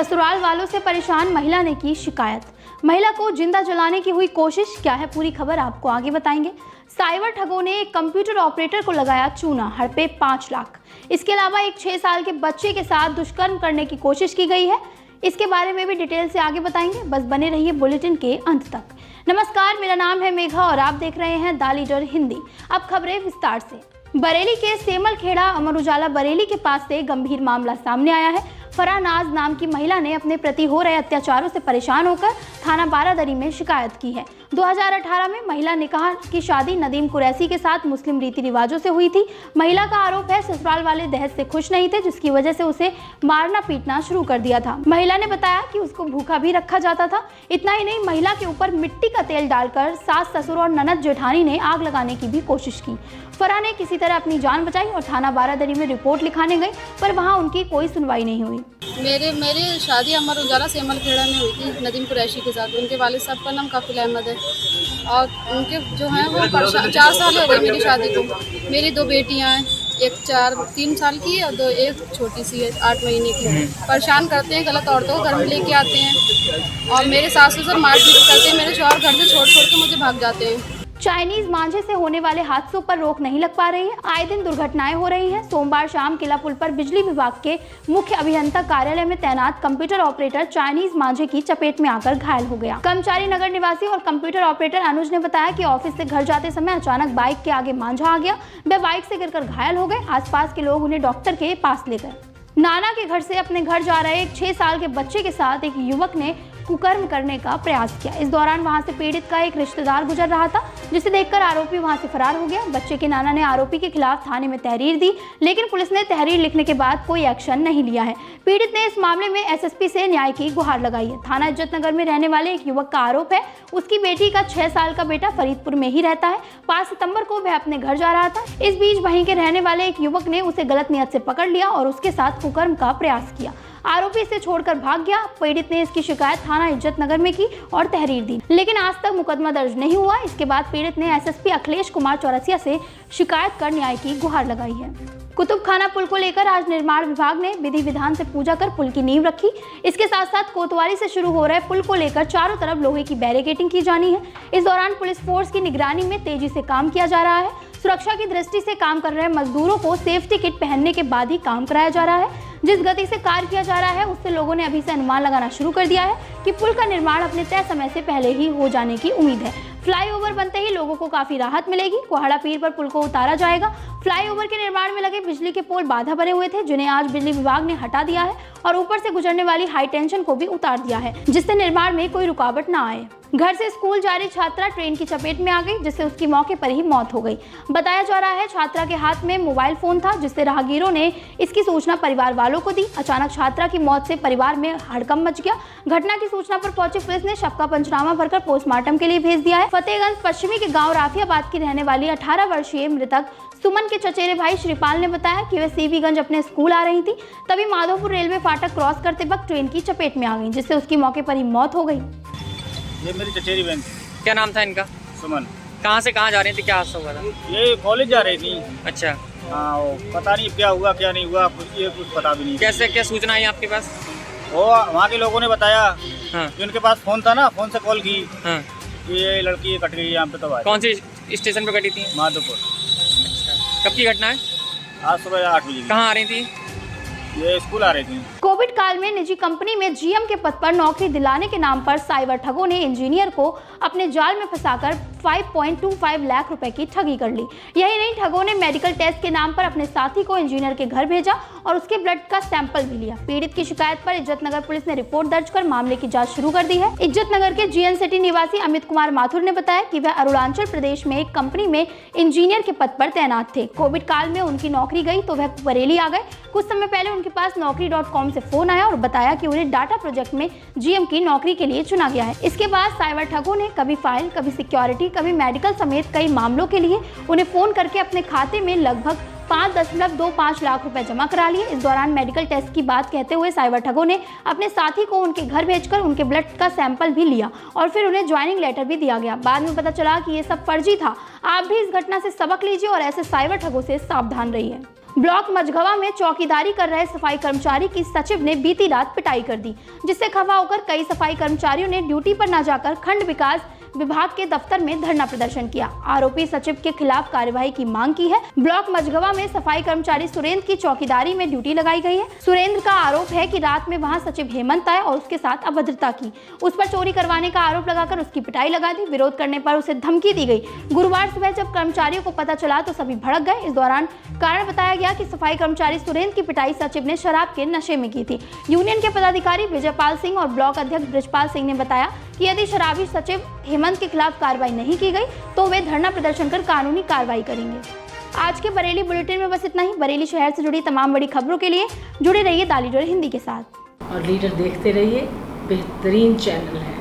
ससुराल वालों से परेशान महिला ने की शिकायत। महिला को जिंदा जलाने की हुई कोशिश। क्या है पूरी खबर, आपको आगे बताएंगे। साइबर ठगों ने एक कंप्यूटर ऑपरेटर को लगाया चूना, हड़पे 5 लाख। इसके अलावा एक 6 साल के बच्चे के साथ दुष्कर्म करने की कोशिश की गई है। इसके बारे में भी डिटेल से आगे बताएंगे, बस बने रहिए बुलेटिन के अंत तक। नमस्कार, मेरा नाम है मेघा और आप देख रहे हैं द लीडर हिंदी। अब खबरें विस्तार से। बरेली के सेमलखेड़ा अमर उजाला बरेली के पास से गंभीर मामला सामने आया है। फरानाज नाम की महिला ने अपने प्रति हो रहे अत्याचारों से परेशान होकर थाना बारादरी में शिकायत की है। 2018 में महिला ने कहा कि शादी नदीम कुरैशी के साथ मुस्लिम रीति रिवाजों से हुई थी। महिला का आरोप है ससुराल वाले दहेज से खुश नहीं थे, जिसकी वजह से उसे मारना पीटना शुरू कर दिया था। महिला ने बताया कि उसको भूखा भी रखा जाता था। इतना ही नहीं, महिला के ऊपर मिट्टी का तेल डालकर सास ससुर और ननद जेठानी ने आग लगाने की भी कोशिश की। फरा ने किसी तरह अपनी जान बचाई और थाना बारादरी में रिपोर्ट लिखाने गई, पर वहां उनकी कोई सुनवाई नहीं हुई। मेरी शादी अमर उजाला सेमलखेड़ा में हुई थी नदीम कुरैशी के साथ। उनके वालिद साहब का नाम काफिल अहमद है और उनके जो हैं वो 4 साल हो गए मेरी शादी को। मेरी 2 बेटियां हैं, एक 3 साल की है और एक छोटी सी है 8 महीने की। परेशान करते हैं, गलत औरतों को घर में लेके आते हैं और मेरे सास ससुर मारपीट करते हैं। मेरे शौहर घर से छोड़ के मुझे भाग जाते हैं। चाइनीज मांझे से होने वाले हादसों पर रोक नहीं लग पा रही है। आए दिन दुर्घटनाएं हो रही हैं। सोमवार शाम किला पुल पर बिजली विभाग के मुख्य अभियंता कार्यालय में तैनात कंप्यूटर ऑपरेटर चाइनीज मांझे की चपेट में आकर घायल हो गया। कर्मचारी नगर निवासी और कंप्यूटर ऑपरेटर अनुज ने बताया कि ऑफिस से घर जाते समय अचानक बाइक के आगे मांझा आ गया। वे बाइक से गिरकर घायल हो गए। आसपास के लोग उन्हें डॉक्टर के पास ले गए। नाना के घर से अपने घर जा रहे एक 6 साल के बच्चे के साथ एक युवक ने कुकर्म करने का प्रयास किया। इस दौरान वहां से पीड़ित का एक रिश्तेदार गुजर रहा था, जिसे देखकर आरोपी वहां से फरार हो गया। बच्चे के नाना ने आरोपी के खिलाफ थाने में तहरीर दी, लेकिन पुलिस ने तहरीर लिखने के बाद कोई एक्शन नहीं लिया है। पीड़ित ने इस मामले में एसएसपी से न्याय की गुहार लगाई है। थाना इज्जतनगर में रहने वाले एक युवक का आरोप है उसकी बेटी का 6 साल का बेटा फरीदपुर में ही रहता है। 5 सितंबर को वह अपने घर जा रहा था। इस बीच वहीं के रहने वाले एक युवक ने उसे गलत नियत से पकड़ लिया और उसके साथ कुकर्म का प्रयास किया। आरोपी इसे छोड़कर भाग गया। पीड़ित ने इसकी शिकायत थाना इज्जतनगर में की और तहरीर दी, लेकिन आज तक मुकदमा दर्ज नहीं हुआ। इसके बाद पीड़ित ने एसएसपी अखिलेश कुमार चौरसिया से शिकायत कर न्याय की गुहार लगाई है। कुतुबखाना पुल को लेकर आज निर्माण विभाग ने विधि विधान से पूजा कर पुल की नींव रखी। इसके साथ साथ कोतवाली से शुरू हो रहे पुल को लेकर चारों तरफ लोहे की बैरिकेडिंग की जानी है। इस दौरान पुलिस फोर्स की निगरानी में तेजी से काम किया जा रहा है। सुरक्षा की दृष्टि से काम कर रहे मजदूरों को सेफ्टी किट पहनने के बाद ही काम कराया जा रहा है। जिस गति से कार्य किया जा रहा है उससे लोगों ने अभी से अनुमान लगाना शुरू कर दिया है कि पुल का निर्माण अपने तय समय से पहले ही हो जाने की उम्मीद है। फ्लाईओवर बनते ही लोगों को काफी राहत मिलेगी। कोहाड़ा पीर पर पुल को उतारा जाएगा। फ्लाईओवर के निर्माण में लगे बिजली के पोल बाधा बने हुए थे, जिन्हें आज बिजली विभाग ने हटा दिया है और ऊपर से गुजरने वाली हाई टेंशन को भी उतार दिया है, जिससे निर्माण में कोई रुकावट न आए। घर से स्कूल जा रही छात्रा ट्रेन की चपेट में आ गई, जिससे उसकी मौके पर ही मौत हो गई। बताया जा रहा है छात्रा के हाथ में मोबाइल फोन था, जिससे राहगीरों ने इसकी सूचना परिवार वालों को दी। अचानक छात्रा की मौत से परिवार में हड़कंप मच गया। घटना की सूचना पर पहुंची पुलिस ने शव का पंचनामा भरकर पोस्टमार्टम के लिए भेज दिया है। फतेहगंज पश्चिमी के गाँव राफियाबाद की रहने वाली 18 वर्षीय मृतक सुमन के चचेरे भाई श्रीपाल ने बताया कि वे सीवीगंज अपने स्कूल आ रही थी, तभी माधोपुर रेलवे फाटक क्रॉस करते वक्त ट्रेन की चपेट में आ गई, जिससे उसकी मौके पर ही मौत हो गई। ये मेरी चचेरी बहन। क्या नाम था इनका? सुमन। कहाँ से कहाँ जा रही थी, क्या हादसा हुआ था? ये कॉलेज जा रही थी। अच्छा। हाँ, वो पता नहीं क्या हुआ क्या नहीं हुआ, कुछ पता भी नहीं। कैसे क्या सूचना आई आपके पास? वो वहाँ के लोगों ने बताया। हाँ। कि उनके पास फोन था ना, फोन से कॉल की। हाँ। ये लड़की कट गई यहाँ पे। तो कौन सी स्टेशन पे कटी थी? माधोपुर। अच्छा, कब की घटना है? आज सुबह 8 बजे। कहाँ आ रही थी? ये स्कूल आ रही थी। कोविड काल में निजी कंपनी में जीएम के पद पर नौकरी दिलाने के नाम पर साइबर ठगों ने इंजीनियर को अपने जाल में फंसाकर 5.25 लाख रुपए की ठगी कर ली। यही नहीं, ठगों ने मेडिकल टेस्ट के नाम पर अपने साथी को इंजीनियर के घर भेजा और उसके ब्लड का सैंपल भी लिया। पीड़ित की शिकायत पर इज्जतनगर पुलिस ने रिपोर्ट दर्ज कर मामले की जांच शुरू कर दी है। इज्जतनगर के जीएन सिटी निवासी अमित कुमार माथुर ने बताया कि वह अरुणाचल प्रदेश में एक कंपनी में इंजीनियर के पद पर तैनात थे। कोविड काल में उनकी नौकरी गई तो वह बरेली आ गए। कुछ समय पहले उनके पास नौकरी.com से फोन आया और बताया कि उन्हें डाटा प्रोजेक्ट में जीएम की नौकरी के लिए चुना गया है। इसके बाद साइबर ठगों ने कभी फाइल, कभी सिक्योरिटी, कभी मेडिकल समेत कई मामलों के लिए उन्हें फोन करके अपने खाते में लगभग 5.25 लाख रुपए जमा करा लिए। इस दौरान मेडिकल टेस्ट की बात कहते हुए साइबर ठगों ने अपने साथी को उनके घर भेजकर उनके ब्लड का सैंपल भी लिया और फिर उन्हें ज्वाइनिंग लेटर भी दिया गया। बाद में पता चला कि ये सब फर्जी था। आप भी इस घटना से सबक लीजिए और ऐसे साइबर ठगों से सावधान रहिए। ब्लॉक मझगवा में चौकीदारी कर रहे सफाई कर्मचारी की सचिव ने बीती रात पिटाई कर दी, जिससे खफा होकर कई सफाई कर्मचारियों ने ड्यूटी पर न जाकर खंड विकास विभाग के दफ्तर में धरना प्रदर्शन किया। आरोपी सचिव के खिलाफ कार्यवाही की मांग की है। ब्लॉक मझगवा में सफाई कर्मचारी सुरेंद्र की चौकीदारी में ड्यूटी लगाई गई है। सुरेंद्र का आरोप है कि रात में वहां सचिव हेमंत आए और उसके साथ अभद्रता की, उस पर चोरी करवाने का आरोप लगाकर उसकी पिटाई लगा दी। विरोध करने पर उसे धमकी दी गई। गुरुवार सुबह जब कर्मचारियों को पता चला तो सभी भड़क गए। इस दौरान कारण बताया गया कि सफाई कर्मचारी सुरेंद्र की पिटाई सचिव ने शराब के नशे में की थी। यूनियन के पदाधिकारी विजयपाल सिंह और ब्लॉक अध्यक्ष ब्रिजपाल सिंह ने बताया कि यदि शराबी सचिव हेमंत के खिलाफ कार्रवाई नहीं की गई तो वे धरना प्रदर्शन कर कानूनी कार्रवाई करेंगे। आज के बरेली बुलेटिन में बस इतना ही। बरेली शहर से जुड़ी तमाम बड़ी खबरों के लिए जुड़े रहिए द लीडर हिंदी के साथ और लीडर देखते रहिए, बेहतरीन चैनल है।